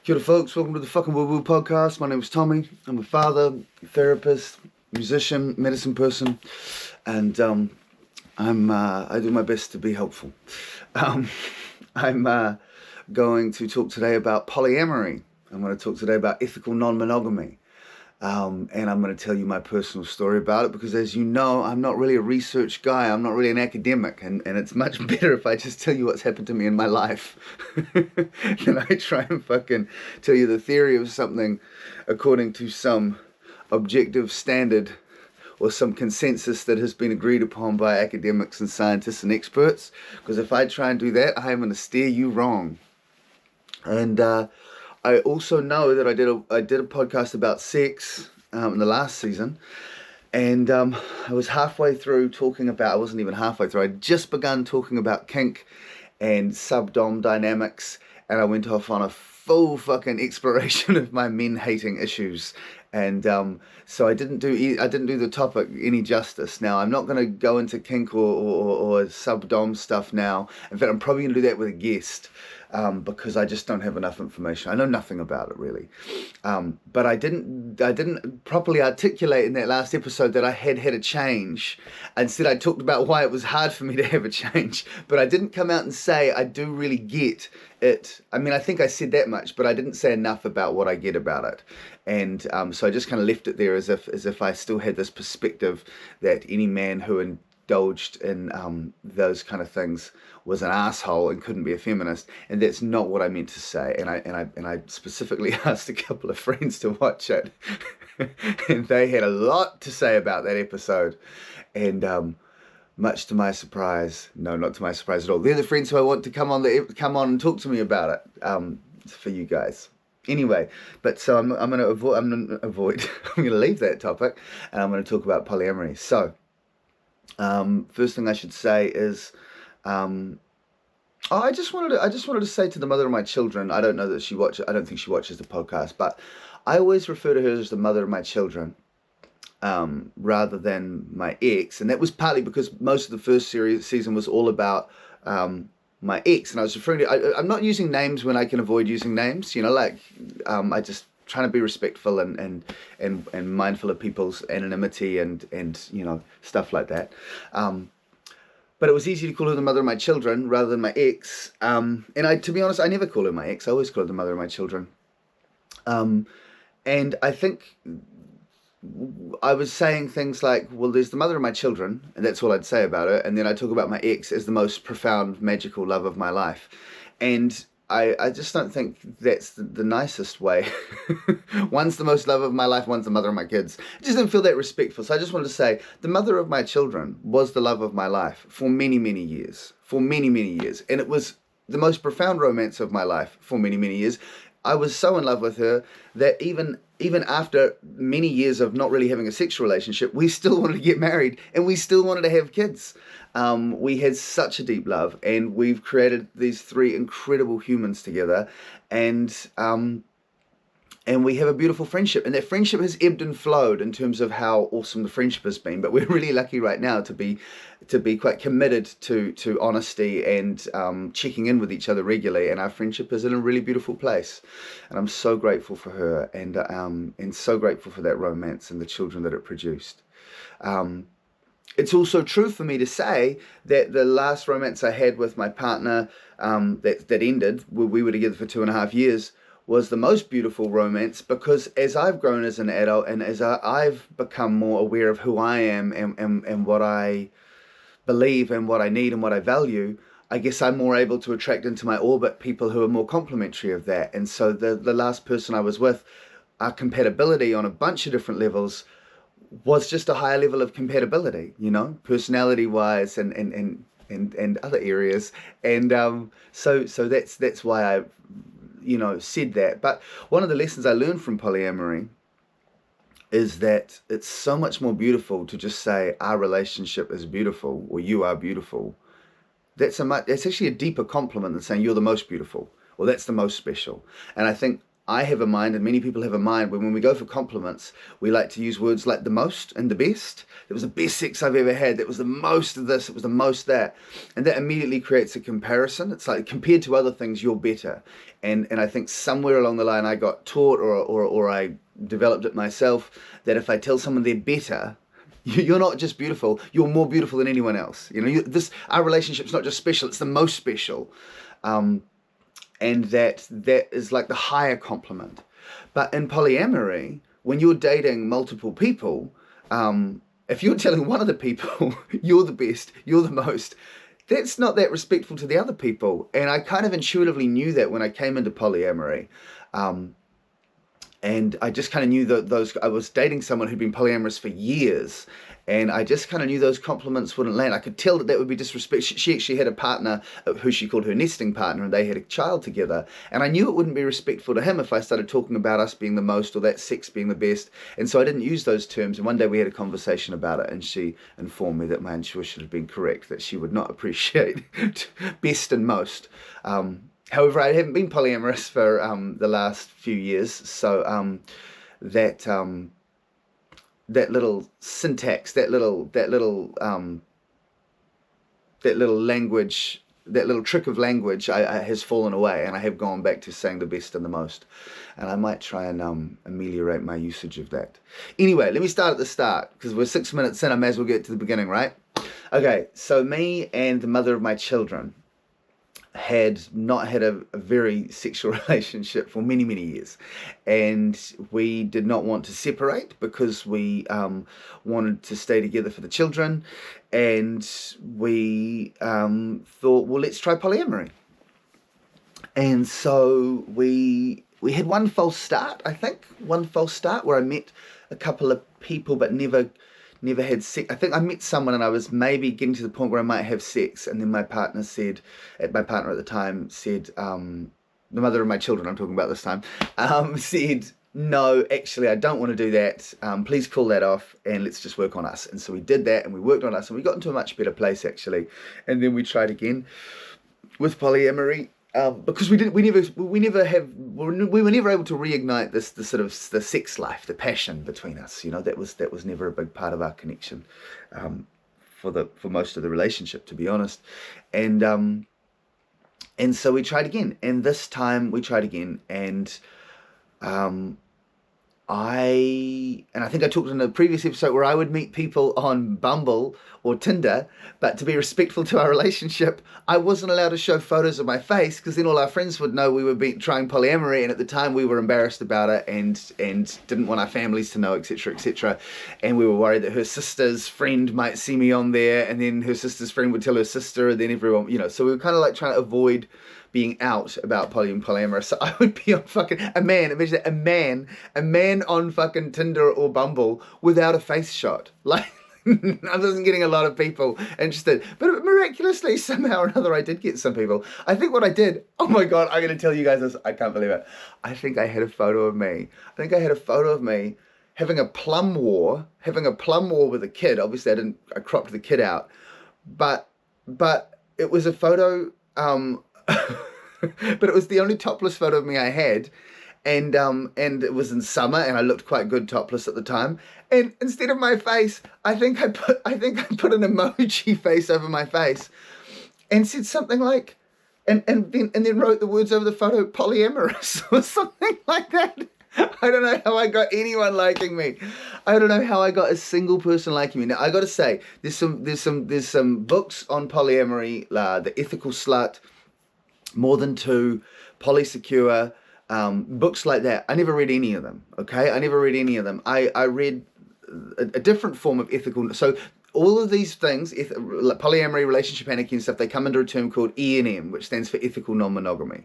Kia ora folks, welcome to the fucking Woo Woo podcast. My name is Tommy. I'm a father, therapist, musician, medicine person, and I do my best to be helpful. I'm going to talk today about polyamory. I'm going to talk today about ethical non-monogamy. And I'm going to tell you my personal story about it because, as you know, I'm not really a research guy. I'm not really an academic, and it's much better if I just tell you what's happened to me in my life than I try and fucking tell you the theory of something according to some objective standard or some consensus that has been agreed upon by academics and scientists and experts. Because if I try and do that, I am going to steer you wrong. And I also know that I did a podcast about sex in the last season, and I was halfway through talking about. I wasn't even halfway through. I'd just begun talking about kink and sub-dom dynamics, and I went off on a full fucking exploration of my men hating issues. And so I didn't do the topic any justice. Now I'm not going to go into kink or sub-dom stuff now. In fact, I'm probably going to do that with a guest. Because I just don't have enough information. I know nothing about it really, but I didn't properly articulate in that last episode that I had a change. Instead, I talked about why it was hard for me to have a change, but I didn't come out and say I do really get it. I mean, I think I said that much, but I didn't say enough about what I get about it, and so I just kind of left it there as if I still had this perspective that any man who indulged in those kind of things was an asshole and couldn't be a feminist, and that's not what I meant to say. And I specifically asked a couple of friends to watch it, and they had a lot to say about that episode. And much to my surprise, no, not to my surprise at all, they're the friends who I want to come on and talk to me about it for you guys. Anyway, but so I'm going to avoid. I'm going to leave that topic, and I'm going to talk about polyamory. So. First thing I should say is, I just wanted to say to the mother of my children. I don't know that I don't think she watches the podcast, but I always refer to her as the mother of my children, rather than my ex, and that was partly because most of the first season was all about my ex, and I was referring to. I'm not using names when I can avoid using names. You know, like I just. Trying to be respectful and mindful of people's anonymity and you know, stuff like that. But it was easy to call her the mother of my children rather than my ex. And to be honest, I never call her my ex. I always call her the mother of my children. And I think I was saying things like, well, there's the mother of my children, and that's all I'd say about her. And then I talk about my ex as the most profound, magical love of my life. And I just don't think that's the nicest way. One's the most love of my life, one's the mother of my kids. I just didn't feel that respectful. So I just wanted to say the mother of my children was the love of my life for many, many years. For many, many years. And it was the most profound romance of my life for many, many years. I was so in love with her that even after many years of not really having a sexual relationship, we still wanted to get married and we still wanted to have kids. We had such a deep love, and we've created these three incredible humans together, and we have a beautiful friendship, and that friendship has ebbed and flowed in terms of how awesome the friendship has been. But we're really lucky right now to be quite committed to honesty and checking in with each other regularly, and our friendship is in a really beautiful place. And I'm so grateful for her, and so grateful for that romance and the children that it produced. It's also true for me to say that the last romance I had with my partner that ended, we were together for 2.5 years, was the most beautiful romance, because as I've grown as an adult and as I've become more aware of who I am and what I believe and what I need and what I value, I guess I'm more able to attract into my orbit people who are more complementary of that. And so the last person I was with, our compatibility on a bunch of different levels was just a higher level of compatibility, you know, personality wise and other areas. And so that's why I, you know, said that. But one of the lessons I learned from polyamory is that it's so much more beautiful to just say our relationship is beautiful or you are beautiful. That's actually a deeper compliment than saying you're the most beautiful or that's the most special. And I think I have a mind, and many people have a mind, when we go for compliments, we like to use words like the most and the best. It was the best sex I've ever had. That was the most of this. It was the most that. And that immediately creates a comparison. It's like, compared to other things, you're better. And I think somewhere along the line I got taught, or I developed it myself, that if I tell someone they're better, you're not just beautiful, you're more beautiful than anyone else. You know, our relationship's not just special, it's the most special. And that is like the higher compliment. But in polyamory, when you're dating multiple people, if you're telling one of the people you're the best, you're the most, that's not that respectful to the other people. And I kind of intuitively knew that when I came into polyamory. And I just kind of knew that I was dating someone who'd been polyamorous for years, and I just kind of knew those compliments wouldn't land. I could tell that would be disrespectful. She actually had a partner who she called her nesting partner, and they had a child together. And I knew it wouldn't be respectful to him if I started talking about us being the most, or that sex being the best. And so I didn't use those terms. And one day we had a conversation about it, and she informed me that my intuition had been correct, that she would not appreciate best and most. However, I haven't been polyamorous for the last few years, so that little syntax, that little language, that little trick of language, has fallen away, and I have gone back to saying the best and the most. And I might try and ameliorate my usage of that. Anyway, let me start at the start, because we're 6 minutes in. I may as well get to the beginning, right? Okay, so me and the mother of my children had not had a very sexual relationship for many, many years, and we did not want to separate because we wanted to stay together for the children, and we thought, well, let's try polyamory. And so we had one false start, where I met a couple of people but never had sex. I think I met someone and I was maybe getting to the point where I might have sex, and then my partner at the time said, the mother of my children I'm talking about this time, said, no, actually I don't want to do that, please call that off and let's just work on us. And so we did that, and we worked on us, and we got into a much better place actually. And then we tried again with polyamory. Because we were never able to reignite the sort of the sex life, the passion between us. You know, that was never a big part of our connection, for most of the relationship, to be honest. And so we tried again, and this time we tried again, and I think I talked in a previous episode where I would meet people on Bumble or Tinder, but to be respectful to our relationship, I wasn't allowed to show photos of my face, because then all our friends would know we were trying polyamory, and at the time we were embarrassed about it and didn't want our families to know, etc., etc. And we were worried that her sister's friend might see me on there, and then her sister's friend would tell her sister, and then everyone, so we were kind of like trying to avoid being out about polyamorous. So I would be on imagine that, a man on fucking Tinder or Bumble without a face shot. Like, I wasn't getting a lot of people interested, but miraculously, somehow or another, I did get some people. I think what I did, oh my God, I'm going to tell you guys this, I can't believe it. I think I had a photo of me. Having a plum war with a kid. Obviously, I cropped the kid out, but it was a photo, but it was the only topless photo of me I had, and it was in summer, and I looked quite good topless at the time. And instead of my face, I think I put an emoji face over my face, and said something like, and then wrote the words over the photo, polyamorous, or something like that. I don't know how I got anyone liking me. I don't know how I got a single person liking me. Now I got to say, there's some books on polyamory, The Ethical Slut, More Than Two, Polysecure, books like that. I never read any of them. Okay, I never read any of them. I read a different form of ethical. So all of these things, polyamory, relationship anarchy and stuff, they come under a term called E01, which stands for ethical non-monogamy.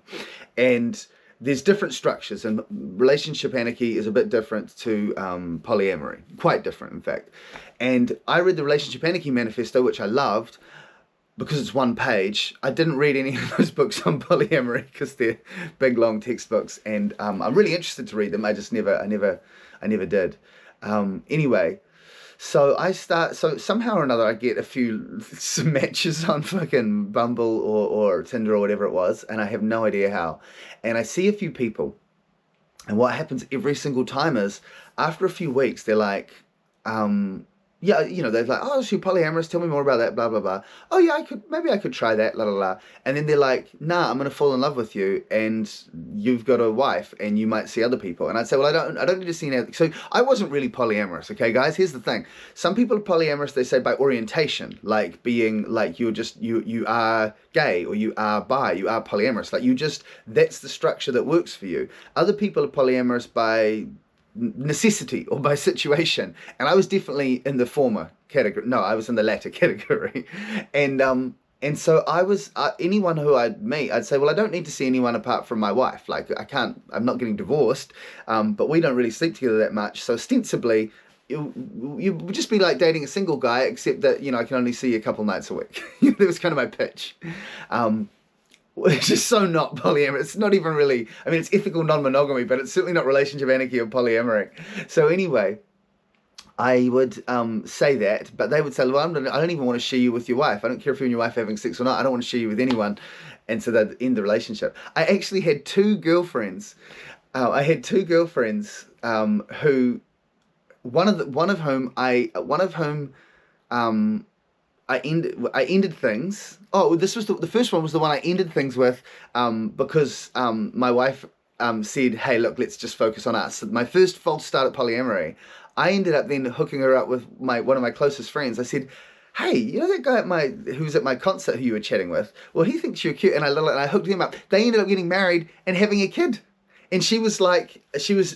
And there's different structures, and relationship anarchy is a bit different to polyamory, quite different in fact. And I read the Relationship Anarchy Manifesto, which I loved, because it's one page. I didn't read any of those books on polyamory because they're big long textbooks, and I'm really interested to read them. I never did. Anyway, so somehow or another I get some matches on fucking Bumble or Tinder or whatever it was, and I have no idea how. And I see a few people, And what happens every single time is, after a few weeks, they're like, yeah, they're like, oh, so you're polyamorous, tell me more about that, blah, blah, blah. Oh, yeah, maybe I could try that, la, la, la. And then they're like, nah, I'm going to fall in love with you, and you've got a wife, and you might see other people. And I'd say, well, I don't need to see any. So I wasn't really polyamorous, okay, guys? Here's the thing. Some people are polyamorous, they say, by orientation, like being, like, you are gay, or you are bi, you are polyamorous. Like, that's the structure that works for you. Other people are polyamorous by necessity or by situation, and I was definitely in the former category. No, I was in the latter category. And so I was, anyone who I'd meet, I'd say, well, I don't need to see anyone apart from my wife. Like, I'm not getting divorced, but we don't really sleep together that much, so ostensibly you would just be like dating a single guy, except that, I can only see you a couple nights a week. That was kind of my pitch. Which is so not polyamorous. It's not even really, I mean, it's ethical non-monogamy, but it's certainly not relationship anarchy or polyamory. So anyway, I would say that, but they would say, well, I don't even want to share you with your wife. I don't care if you and your wife are having sex or not. I don't want to share you with anyone. And so they'd end the relationship. I actually had two girlfriends. Who, one of whom I ended things. Oh, this was the first one was the one I ended things with, because my wife said, "Hey, look, let's just focus on us." My first false start at polyamory. I ended up then hooking her up with one of my closest friends. I said, "Hey, you know that guy who's at my concert who you were chatting with? Well, he thinks you're cute," and I hooked him up. They ended up getting married and having a kid. And she was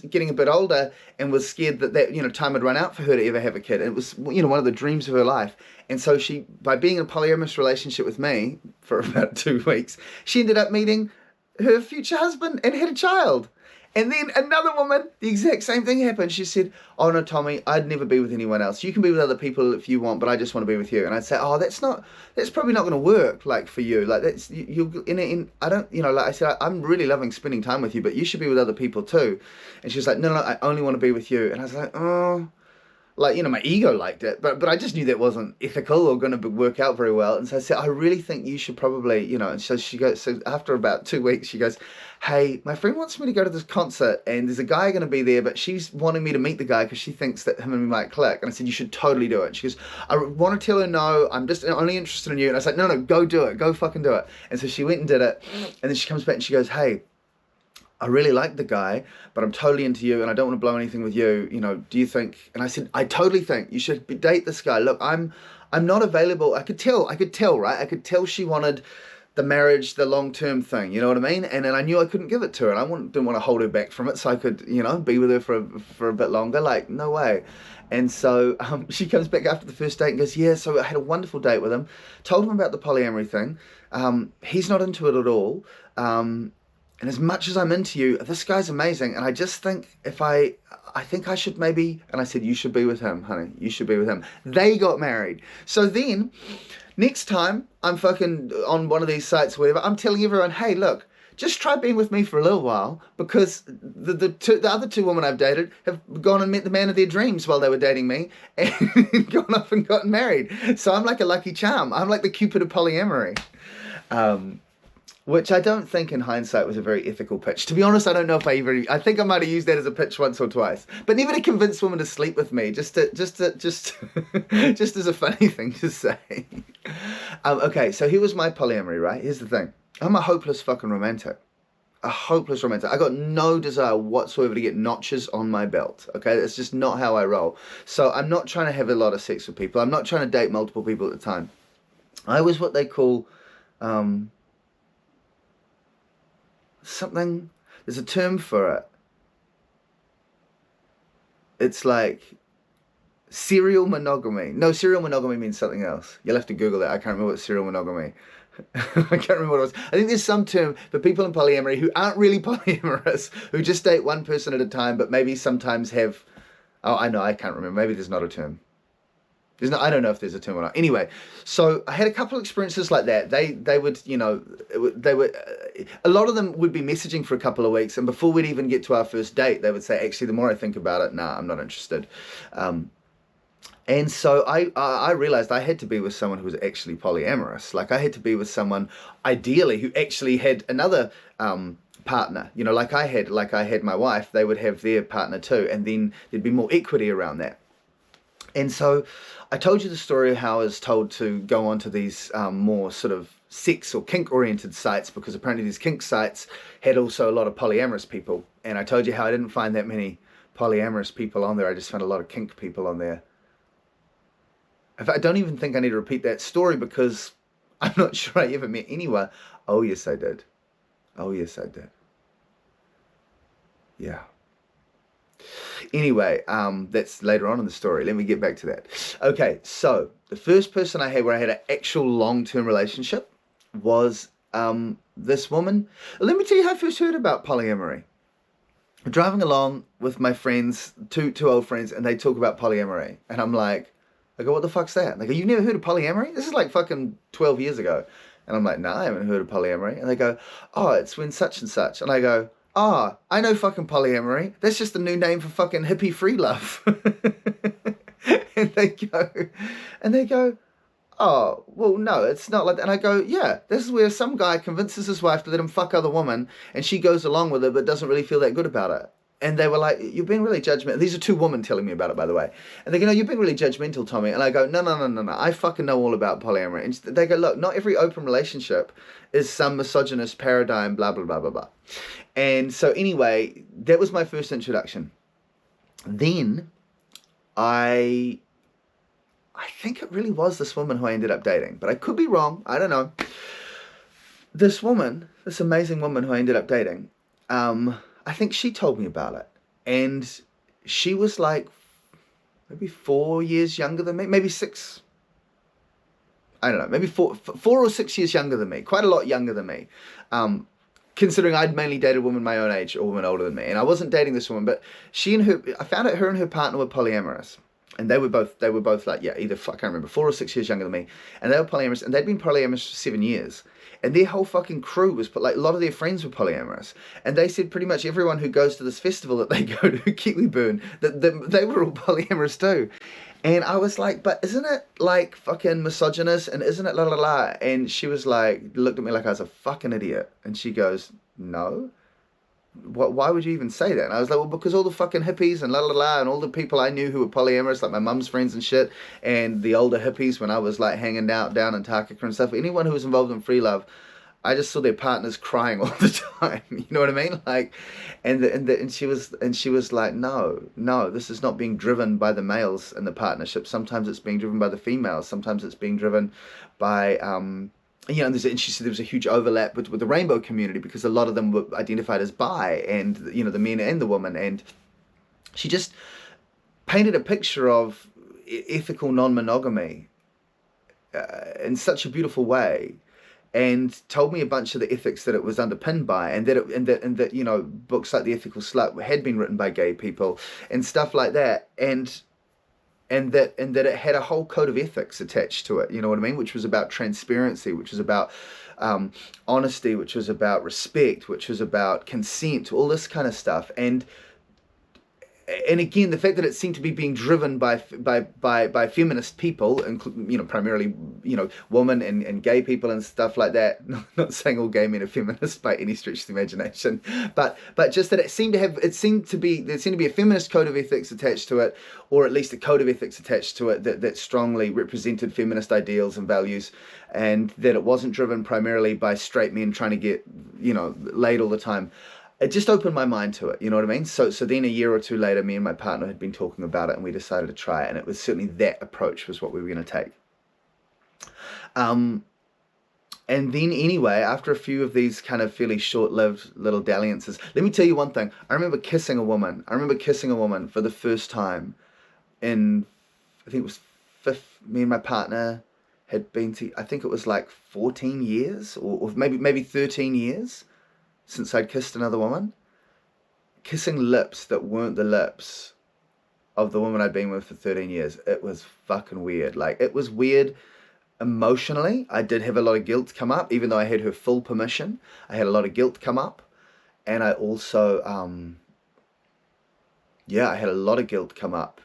getting a bit older and was scared that time had run out for her to ever have a kid. And it was, one of the dreams of her life. And so by being in a polyamorous relationship with me for about 2 weeks, she ended up meeting her future husband and had a child. And then another woman, the exact same thing happened. She said, "Oh no, Tommy, I'd never be with anyone else. You can be with other people if you want, but I just want to be with you." And I'd say, "Oh, that's probably not going to work, like, for you. Like, that's I don't, like I said, I'm really loving spending time with you, but you should be with other people too." And she was like, "No, I only want to be with you." And I was like, "Oh." Like, my ego liked it, but I just knew that wasn't ethical or going to work out very well. And so I said, "I really think you should probably, And so so after about 2 weeks, she goes, "Hey, my friend wants me to go to this concert, and there's a guy going to be there, but she's wanting me to meet the guy because she thinks that him and me might click." And I said, "You should totally do it." And she goes, "I want to tell her no, I'm just only interested in you." And I was like, "No, go do it. Go fucking do it." And so she went and did it. And then she comes back and she goes, "Hey, I really like the guy, but I'm totally into you, and I don't want to blow anything with you. Do you think?" And I said, "I totally think you should date this guy. Look, I'm not available." I could tell, right? I could tell she wanted the marriage, the long-term thing. You know what I mean? And then I knew I couldn't give it to her, and I didn't want to hold her back from it, so I could, be with her for a bit longer. Like, no way. And so she comes back after the first date and goes, "Yeah, so I had a wonderful date with him. Told him about the polyamory thing. He's not into it at all. And as much as I'm into you, this guy's amazing. And I just think I think I should maybe," and I said, "You should be with him, honey. You should be with him." They got married. So then, next time I'm fucking on one of these sites or whatever, I'm telling everyone, "Hey, look, just try being with me for a little while," because the other two women I've dated have gone and met the man of their dreams while they were dating me and gone off and gotten married. So I'm like a lucky charm. I'm like the Cupid of polyamory. Which I don't think in hindsight was a very ethical pitch. To be honest, I don't know if I think I might have used that as a pitch once or twice, but never to convince women to sleep with me, just just as a funny thing to say. Okay, so here was my polyamory, right? Here's the thing. I'm a hopeless fucking romantic. A hopeless romantic. I got no desire whatsoever to get notches on my belt, okay? That's just not how I roll. So I'm not trying to have a lot of sex with people. I'm not trying to date multiple people at a time. I was what they call, there's a term for it. It's like serial monogamy. No, serial monogamy means something else. You'll have to Google that. I can't remember what serial monogamy. I can't remember what it was. I think there's some term for people in polyamory who aren't really polyamorous, who just date one person at a time, but maybe sometimes have, oh, I know, I can't remember. Maybe there's not a term. I don't know if there's a term or not. Anyway, so I had a couple of experiences like that. They would, a lot of them would be messaging for a couple of weeks, and before we'd even get to our first date, they would say, "Actually, the more I think about it, nah, I'm not interested." And so I realized I had to be with someone who was actually polyamorous. Like, I had to be with someone, ideally, who actually had another partner, you know, like I had my wife, they would have their partner too, and then there'd be more equity around that. And so I told you the story of how I was told to go onto these more sort of sex or kink oriented sites, because apparently these kink sites had also a lot of polyamorous people. And I told you how I didn't find that many polyamorous people on there. I just found a lot of kink people on there. In fact, I don't even think I need to repeat that story, because I'm not sure I ever met anyone. Oh, yes, I did. Oh, yes, I did. Yeah. Anyway, that's later on in the story. Let me get back to that. Okay, so the first person I had where I had an actual long-term relationship was this woman. Let me tell you how I first heard about polyamory. I'm driving along with my friends, two old friends, and they talk about polyamory. And I go, what the fuck's that? And they go, you've never heard of polyamory? This is like fucking 12 years ago. And I'm like, no, I haven't heard of polyamory. And they go, oh, it's when such and such. And I go, ah, I know fucking polyamory. That's just a new name for fucking hippie free love. and they go, oh, well, no, it's not like that. And I go, yeah, this is where some guy convinces his wife to let him fuck other women, and she goes along with it, but doesn't really feel that good about it. And they were like, you're being really judgmental. These are two women telling me about it, by the way. And they go, no, you're being really judgmental, Tommy. And I go, no. I fucking know all about polyamory. And they go, look, not every open relationship is some misogynist paradigm, blah, blah, blah, blah, blah. And so anyway, that was my first introduction. Then I think it really was this woman who I ended up dating. But I could be wrong. I don't know. This woman, this amazing woman who I ended up dating, I think she told me about it, and she was like maybe 4 years younger than me, maybe 6. I don't know, maybe 4 or 6 years younger than me, quite a lot younger than me. Considering I'd mainly dated women my own age or women older than me, and I wasn't dating this woman, but I found out her and her partner were polyamorous. And they were both like, yeah, either, I can't remember, 4 or 6 years younger than me. And they were polyamorous, and they'd been polyamorous for 7 years. And their whole fucking crew was, like, a lot of their friends were polyamorous. And they said pretty much everyone who goes to this festival that they go to, Kiwi Burn, that they were all polyamorous too. And I was like, but isn't it like fucking misogynist, and isn't it la la la? And she was like, looked at me like I was a fucking idiot. And she goes, no. Why would you even say that? And I was like, well, because all the fucking hippies and la la la, and all the people I knew who were polyamorous, like my mum's friends and shit, and the older hippies when I was like hanging out down in Takaka and stuff, anyone who was involved in free love, I just saw their partners crying all the time. You know what I mean? Like, and she was like, no, this is not being driven by the males in the partnership. Sometimes it's being driven by the females. Sometimes it's being driven by you know, and she said there was a huge overlap with the rainbow community, because a lot of them were identified as bi, and, you know, the men and the women. And she just painted a picture of ethical non-monogamy in such a beautiful way, and told me a bunch of the ethics that it was underpinned by, and that you know, books like The Ethical Slut had been written by gay people and stuff like that, and that it had a whole code of ethics attached to it, you know what I mean, which was about transparency, which was about honesty, which was about respect, which was about consent, all this kind of stuff. And again, the fact that it seemed to be being driven by feminist people, you know, primarily, you know, women and gay people and stuff like that. Not saying all gay men are feminists by any stretch of the imagination, but just that there seemed to be a feminist code of ethics attached to it, or at least a code of ethics attached to it that strongly represented feminist ideals and values, and that it wasn't driven primarily by straight men trying to get, you know, laid all the time. It just opened my mind to it, you know what I mean? So then a year or two later, me and my partner had been talking about it, and we decided to try it, and it was certainly that approach was what we were going to take. And then anyway, after a few of these kind of fairly short-lived little dalliances, let me tell you one thing. I remember kissing a woman for the first time in, I think it was me and my partner had been to, I think it was like 14 years, or maybe 13 years. Since I'd kissed another woman, kissing lips that weren't the lips of the woman I'd been with for 13 years, it was fucking weird. Like, it was weird emotionally. I did have a lot of guilt come up, even though I had her full permission. I had a lot of guilt come up, and I also, I had a lot of guilt come up.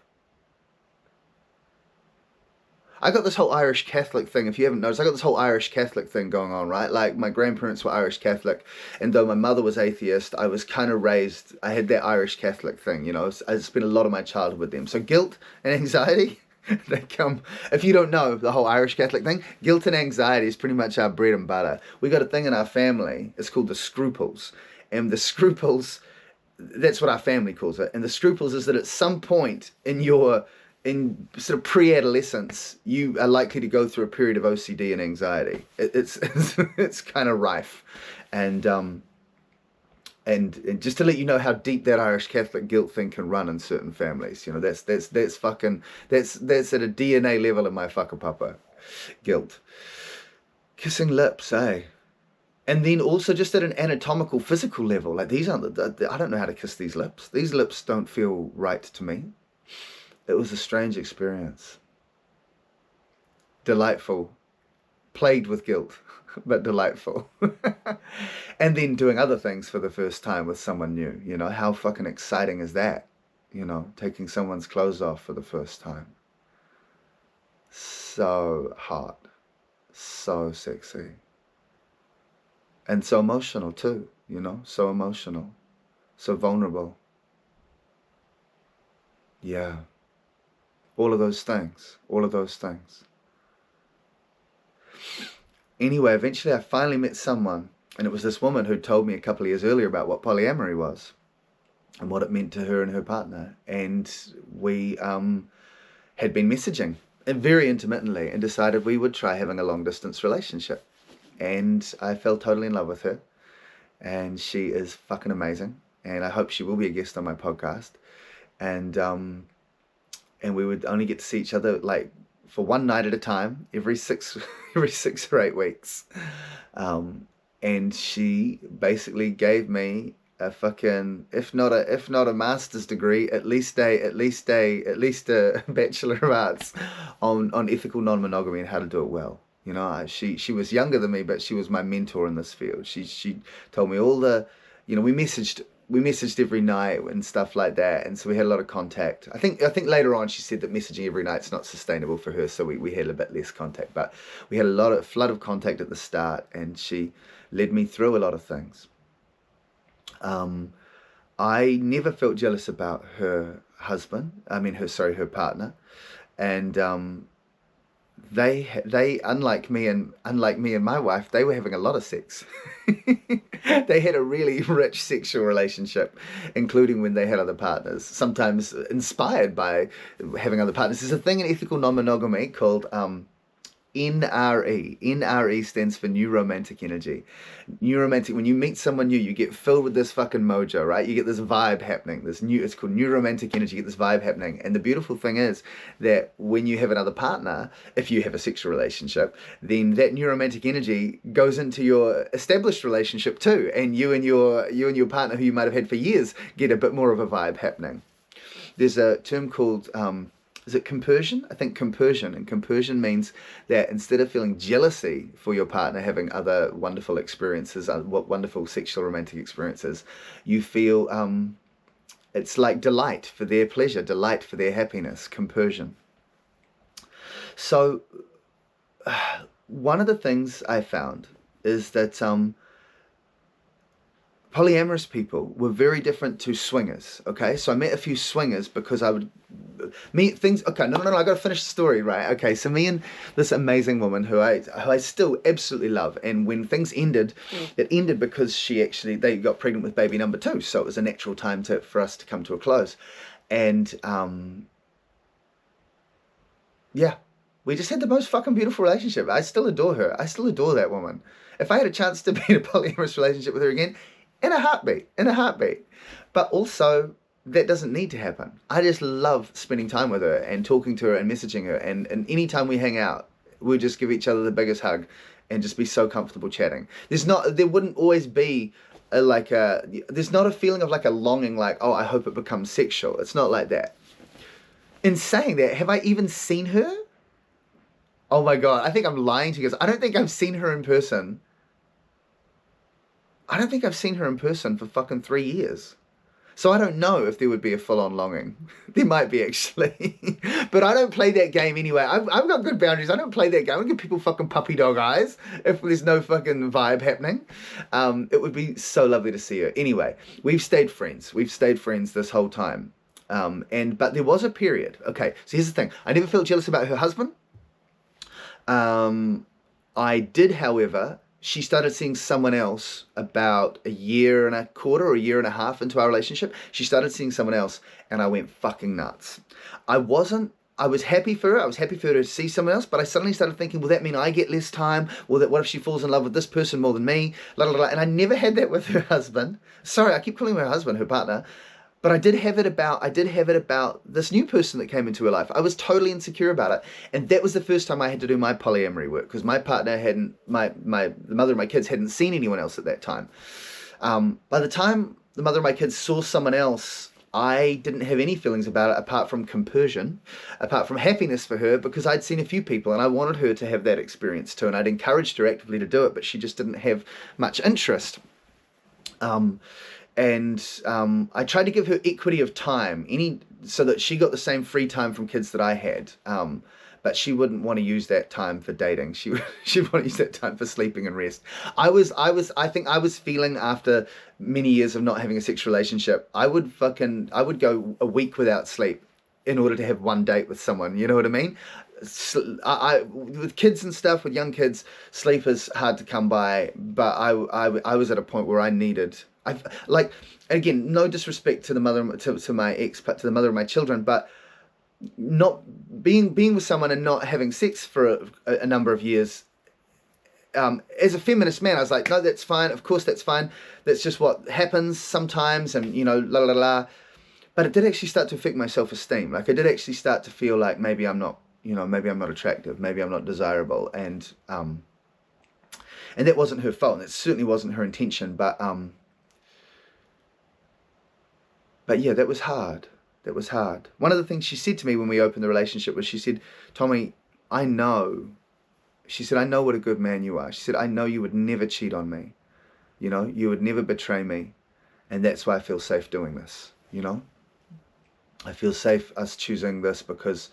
I got this whole Irish Catholic thing. If you haven't noticed, I got this whole Irish Catholic thing going on, right? Like my grandparents were Irish Catholic, and though my mother was atheist, I was kind of raised. I had that Irish Catholic thing, you know. I spent a lot of my childhood with them. So guilt and anxiety, they come. If you don't know the whole Irish Catholic thing, guilt and anxiety is pretty much our bread and butter. We got a thing in our family. It's called the scruples, and the scruples. That's what our family calls it. And the scruples is that at some point in sort of pre-adolescence, you are likely to go through a period of OCD and anxiety. It's kind of rife, and just to let you know how deep that Irish Catholic guilt thing can run in certain families. You know, that's at a DNA level in my whakapapa. Guilt, kissing lips, eh? And then also just at an anatomical, physical level, like these aren't I don't know how to kiss these lips. These lips don't feel right to me. It was a strange experience. Delightful. Plagued with guilt, but delightful. And then doing other things for the first time with someone new. You know, how fucking exciting is that? You know, taking someone's clothes off for the first time. So hot. So sexy. And so emotional too, you know, so emotional, so vulnerable. Yeah. All of those things. Anyway, eventually I finally met someone, and it was this woman who told me a couple of years earlier about what polyamory was and what it meant to her and her partner. And we had been messaging very intermittently and decided we would try having a long distance relationship. And I fell totally in love with her, and she is fucking amazing, and I hope she will be a guest on my podcast. And we would only get to see each other like for one night at a time every 6 or 8 weeks. And she basically gave me a fucking, if not a master's degree, at least a Bachelor of Arts on ethical non-monogamy and how to do it well. You know, she was younger than me, but she was my mentor in this field. She told me all the, you know, we messaged every night and stuff like that, and so we had a lot of contact. I think later on she said that messaging every night's not sustainable for her, so we had a bit less contact, but we had a flood of contact at the start, and she led me through a lot of things. I never felt jealous about her partner, and they unlike me and my wife, they were having a lot of sex. They had a really rich sexual relationship, including when they had other partners, sometimes inspired by having other partners. There's a thing in ethical non-monogamy called NRE. NRE stands for new romantic energy. New romantic, when you meet someone new, you get filled with this fucking mojo, right? You get this vibe happening. It's called new romantic energy. You get this vibe happening. And the beautiful thing is that when you have another partner, if you have a sexual relationship, then that new romantic energy goes into your established relationship too. And you and your partner, who you might have had for years, get a bit more of a vibe happening. There's a term called is it compersion? I think compersion. And compersion means that instead of feeling jealousy for your partner having other wonderful experiences, wonderful sexual romantic experiences, you feel it's like delight for their pleasure, delight for their happiness, compersion. So one of the things I found is that polyamorous people were very different to swingers, okay? So I met a few swingers because I would meet things. Okay, no, I got to finish the story, right? Okay, so me and this amazing woman who I still absolutely love, and when things ended, it ended because they got pregnant with baby number 2, so it was a natural time for us to come to a close. And yeah, we just had the most fucking beautiful relationship. I still adore her. I still adore that woman. If I had a chance to be in a polyamorous relationship with her again, in a heartbeat. But also, that doesn't need to happen. I just love spending time with her and talking to her and messaging her. And anytime we hang out, we'll just give each other the biggest hug and just be so comfortable chatting. There wouldn't always be there's not a feeling of like a longing, like, oh, I hope it becomes sexual. It's not like that. In saying that, have I even seen her? Oh my God, I think I'm lying to you guys. I don't think I've seen her in person. I don't think I've seen her in person for fucking 3 years. So I don't know if there would be a full-on longing. There might be, actually. But I don't play that game anyway. I've got good boundaries. I don't play that game. I don't give people fucking puppy dog eyes if there's no fucking vibe happening. It would be so lovely to see her. Anyway, we've stayed friends. We've stayed friends this whole time. But there was a period. Okay, so here's the thing. I never felt jealous about her husband. I did, however... She started seeing someone else about a year and a quarter or a year and a half into our relationship. She started seeing someone else and I went fucking nuts. I was happy for her. I was happy for her to see someone else, but I suddenly started thinking, will that mean I get less time? Well, what if she falls in love with this person more than me? La, la, la. And I never had that with her husband. Sorry, I keep calling her husband, her partner. But I did have it about this new person that came into her life. I was totally insecure about it. And that was the first time I had to do my polyamory work, because my partner hadn't, the mother of my kids hadn't seen anyone else at that time. By the time the mother of my kids saw someone else, I didn't have any feelings about it apart from compersion, apart from happiness for her, because I'd seen a few people and I wanted her to have that experience too. And I'd encouraged her actively to do it, but she just didn't have much interest. I tried to give her equity of time, so that she got the same free time from kids that I had. But she wouldn't want to use that time for dating. She'd want to use that time for sleeping and rest. I think I was feeling, after many years of not having a sexual relationship, I would go a week without sleep in order to have one date with someone. You know what I mean? With kids and stuff, with young kids, sleep is hard to come by. But I was at a point where I needed. Again, no disrespect to the mother, to my ex, but to the mother of my children, but not being with someone and not having sex for a number of years. As a feminist man, I was like, no, that's fine. Of course, that's fine. That's just what happens sometimes, and la la la. But it did actually start to affect my self-esteem. Like, I did actually start to feel like maybe I'm not attractive, maybe I'm not desirable, and that wasn't her fault, and it certainly wasn't her intention, But yeah, that was hard. That was hard. One of the things she said to me when we opened the relationship was, she said, Tommy, I know what a good man you are. She said, I know you would never cheat on me. You know, you would never betray me. And that's why I feel safe doing this, you know. I feel safe us choosing this because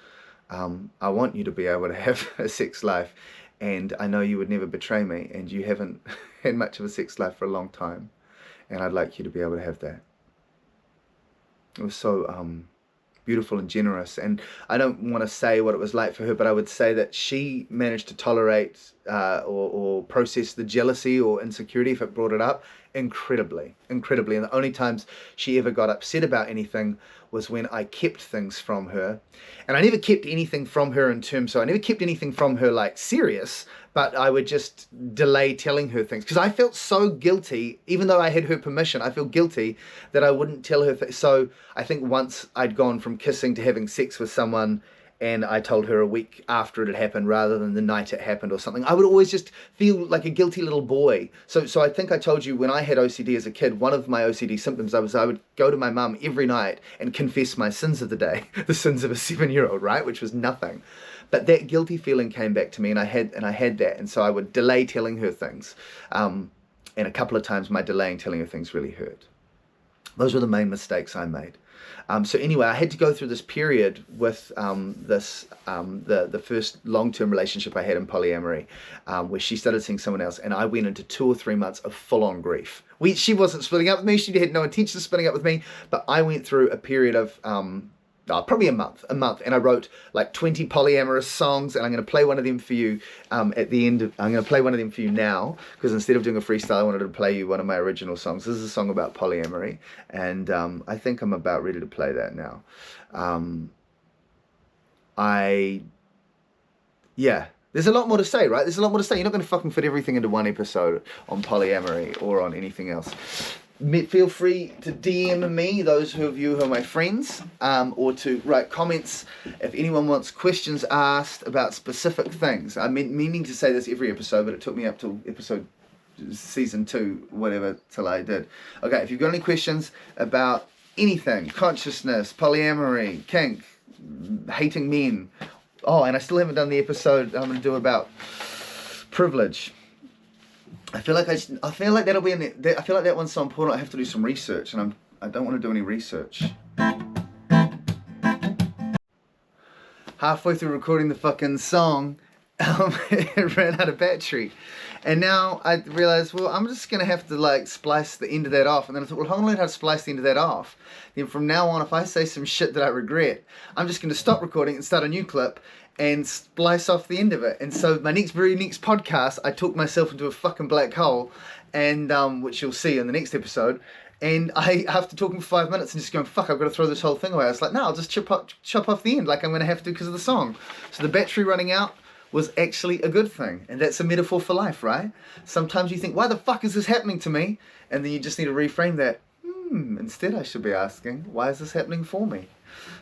I want you to be able to have a sex life. And I know you would never betray me. And you haven't had much of a sex life for a long time. And I'd like you to be able to have that. It was so beautiful and generous, and I don't want to say what it was like for her, but I would say that she managed to tolerate or process the jealousy or insecurity, if it brought it up, incredibly. And the only times she ever got upset about anything was when I kept things from her. And I never kept anything from her I never kept anything from her like serious, but I would just delay telling her things because I felt so guilty. Even though I had her permission, I feel guilty that I wouldn't tell her. So I think once I'd gone from kissing to having sex with someone, and I told her a week after it had happened rather than the night it happened or something, I would always just feel like a guilty little boy. So I think I told you, when I had OCD as a kid, one of my OCD symptoms I would go to my mum every night and confess my sins of the day, the sins of a 7-year-old, right, which was nothing. But that guilty feeling came back to me, and I had that, and so I would delay telling her things. And a couple of times my delaying telling her things really hurt. Those were the main mistakes I made. So anyway, I had to go through this period with the first long-term relationship I had in polyamory, where she started seeing someone else, and I went into 2 or 3 months of full-on grief. She wasn't splitting up with me. She had no intention of splitting up with me, but I went through a period of probably a month, and I wrote like 20 polyamorous songs, and I'm going to play one of them for you at the end. I'm going to play one of them for you now, because instead of doing a freestyle, I wanted to play you one of my original songs. This is a song about polyamory, and I think I'm about ready to play that now. There's a lot more to say, right? There's a lot more to say. You're not going to fucking fit everything into one episode on polyamory or on anything else. Feel free to DM me, those of you who are my friends, or to write comments if anyone wants questions asked about specific things. I'm meaning to say this every episode, but it took me up till season 2, whatever, till I did. Okay, if you've got any questions about anything, consciousness, polyamory, kink, hating men. Oh, and I still haven't done the episode I'm going to do about privilege. I feel like that'll be I feel like that one's so important. I have to do some research, and I don't want to do any research. Halfway through recording the fucking song, it ran out of battery. And now I realized, well, I'm just going to have to like splice the end of that off. And then I thought, well, if I want to learn how to splice the end of that off, then from now on, if I say some shit that I regret, I'm just going to stop recording and start a new clip and splice off the end of it. And so my very next podcast, I took myself into a fucking black hole, and which you'll see in the next episode. And I have to talk for 5 minutes and just going, fuck, I've got to throw this whole thing away. I was like, no, I'll just chop off the end, like I'm going to have to because of the song. So the battery running out was actually a good thing. And that's a metaphor for life, right? Sometimes you think, why the fuck is this happening to me? And then you just need to reframe that. Instead I should be asking, why is this happening for me?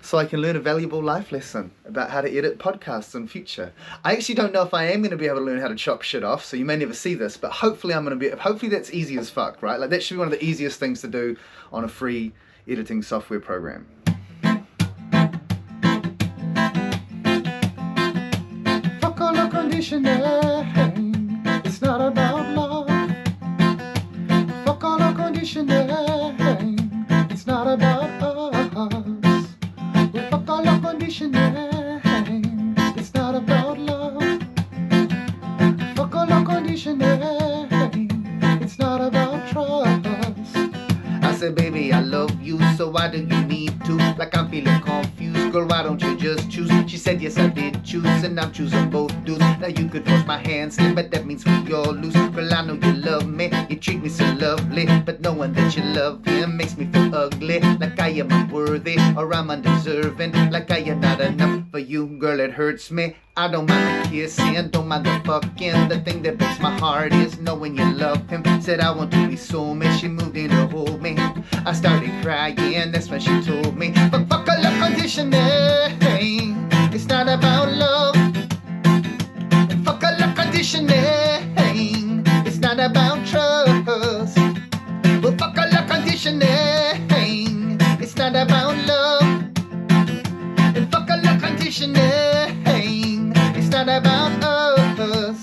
So I can learn a valuable life lesson about how to edit podcasts in future. I actually don't know if I am going to be able to learn how to chop shit off, so you may never see this, but hopefully hopefully that's easy as fuck, right? Like that should be one of the easiest things to do on a free editing software program. Fuck all the conditioning, it's not about love. Fuck all the conditioning, it's not about us. Fuck all the conditioning, it's not about love. Fuck all the conditioning, it's not about trust. I said, baby, I love you, so why do you need to? Like I'm feeling confused, girl, why don't you just choose? She said, yes, I did choose, and I'm choosing both dudes. Now you could force my hand, slip, but that means we all lose. Girl, I know you love me, you treat me so lovely, but knowing that you love him makes me feel ugly. Like I am unworthy, or I'm undeserving. Like I am not enough for you, girl, it hurts me. I don't mind the kissing, don't mind the fucking. The thing that breaks my heart is knowing you love him. Said I want to be soulmate, she moved in to hold me. I started crying, that's when she told me, but fuck all the conditioning, it's not about love. Fuck all the conditioning, it's not about trust. Well, fuck all the conditioning, it's not about love. And fuck all the conditioning, it's not about us.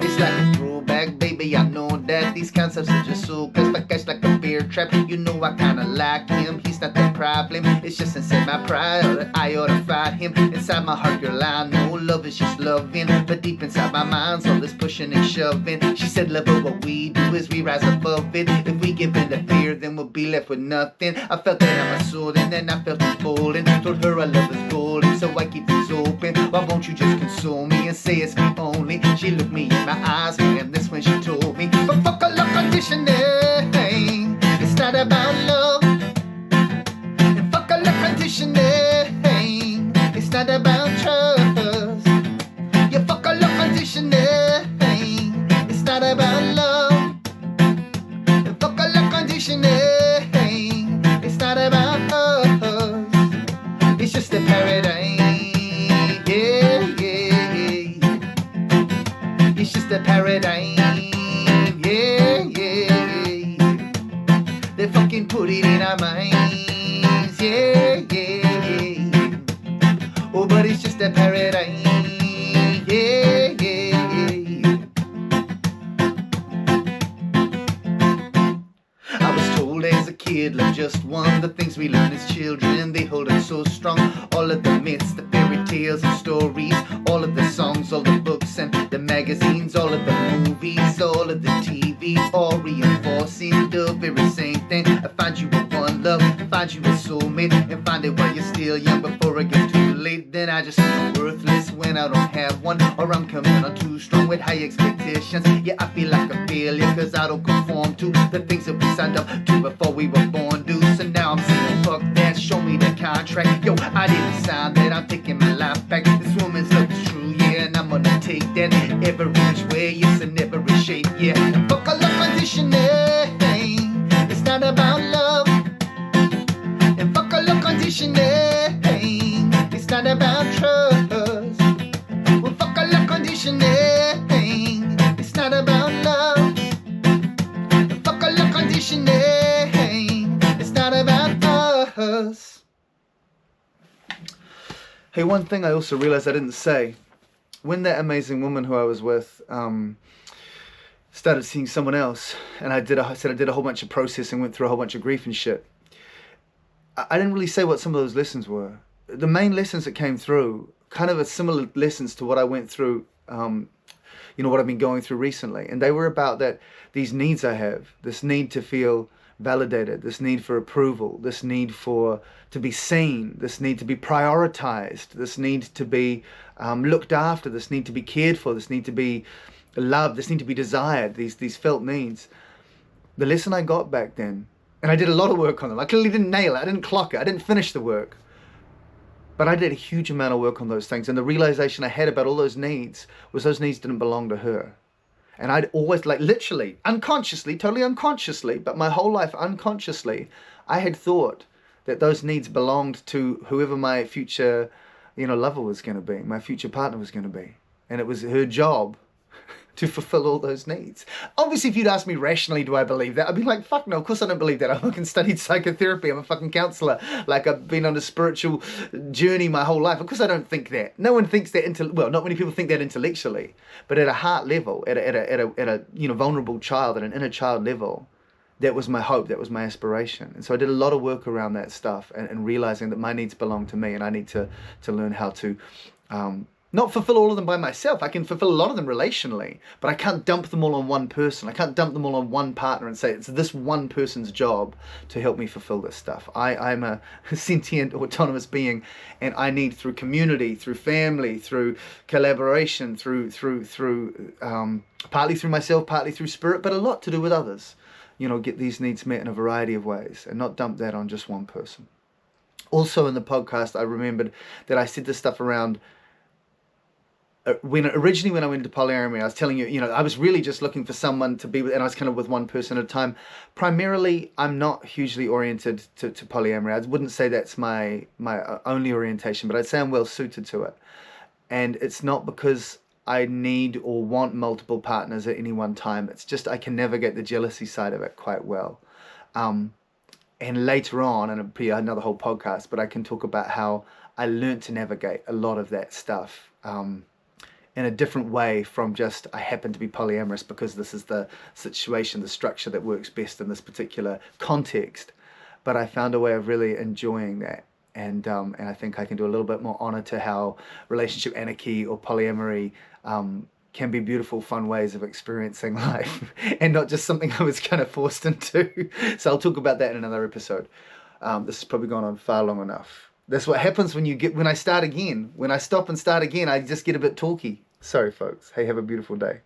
It's like a throwback, baby, I know that these concepts are just so classified like a bear trap. You know I kinda like him, he's not the problem. It's just inside my pride, I ought to fight him. Inside my heart, girl, I know love is just loving, but deep inside my mind's all this pushing and shoving. She said, love, but what we do is we rise above it. If we give in to fear, then we'll be left with nothing. I felt that I'm a soul, and then I felt it folding. Told her I love is golden, so I keep things open. Why won't you just console me and say it's me only? She looked me in my eyes, man, that's when she told me, but fuck all the conditioning, it's not about love. And fuck all the conditioning, it's not about trust. Yeah, fuck all the conditioning, it's not about love. And fuck all the conditioning, it's not about us. It's just a paradigm, yeah, yeah, yeah. It's just a paradigm, yeah, yeah, yeah. They fucking put it in our minds, yeah, yeah, yeah. Oh, but it's just a paradigm, yeah, yeah, yeah. I was told as a kid, love just one. The things we learn as children, they hold us so strong. All of the myths, the fairy tales and stories, all of the songs, all the books and the magazines, all of the movies, all of the TV, all reinforcing the very same thing. I find you a one love, find you a soulmate, and find it while you're still young before it gets too late. Then I just feel worthless when I don't have one, or I'm coming on too strong with high expectations. Yeah, I feel like a failure cause I don't conform to the things that we signed up to before we were born, dude. So now I'm saying fuck that, show me the contract. Yo, I didn't sign that, I'm taking my life back. This woman's love is true, yeah, and I'm gonna take that every which way, yes, in every shape, yeah. And fuck all the conditioning, it's not about love. And fuck all the conditioning, it's not about trust. Well, fuck all the conditioning, it's not about love. And fuck all the conditioning, it's not about us. Hey, one thing I also realized I didn't say, when that amazing woman who I was with started seeing someone else, and I did a whole bunch of processing, went through a whole bunch of grief and shit. I didn't really say what some of those lessons were. The main lessons that came through, kind of a similar lessons to what I went through, what I've been going through recently. And they were about that these needs I have, this need to feel validated, this need for approval, this need to be seen, this need to be prioritized, this need to be looked after, this need to be cared for, this need to be loved, this need to be desired, these felt needs. The lesson I got back then, and I did a lot of work on them. I clearly didn't nail it. I didn't clock it. I didn't finish the work. But I did a huge amount of work on those things. And the realization I had about all those needs was those needs didn't belong to her. And I'd always, like, literally, unconsciously, totally unconsciously, but my whole life unconsciously, I had thought that those needs belonged to whoever my future, lover was going to be, my future partner was going to be. And it was her job to fulfill all those needs. Obviously, if you'd ask me rationally, do I believe that? I'd be like, fuck no, of course I don't believe that. I fucking studied psychotherapy. I'm a fucking counselor. Like, I've been on a spiritual journey my whole life. Of course I don't think that. No one thinks that, well, not many people think that intellectually, but at a heart level, at a vulnerable child, at an inner child level, that was my hope, that was my aspiration. And so I did a lot of work around that stuff and realizing that my needs belong to me, and I need to learn how to not fulfill all of them by myself. I can fulfill a lot of them relationally, but I can't dump them all on one person. I can't dump them all on one partner and say it's this one person's job to help me fulfill this stuff. I'm a sentient, autonomous being, and I need, through community, through family, through collaboration, through partly through myself, partly through spirit, but a lot to do with others, get these needs met in a variety of ways and not dump that on just one person. Also in the podcast, I remembered that I said this stuff around when I went into polyamory. I was telling you, I was really just looking for someone to be with, and I was kind of with one person at a time. Primarily, I'm not hugely oriented to polyamory. I wouldn't say that's my only orientation, but I'd say I'm well suited to it. And it's not because I need or want multiple partners at any one time. It's just I can navigate the jealousy side of it quite well. And later on, and it'll be another whole podcast, but I can talk about how I learned to navigate a lot of that stuff in a different way from just I happen to be polyamorous because this is the situation, the structure that works best in this particular context. But I found a way of really enjoying that. And I think I can do a little bit more honor to how relationship anarchy or polyamory can be beautiful, fun ways of experiencing life and not just something I was kind of forced into. So I'll talk about that in another episode. This has probably gone on far long enough. That's what happens when I start again. When I stop and start again, I just get a bit talky. Sorry, folks. Hey, have a beautiful day.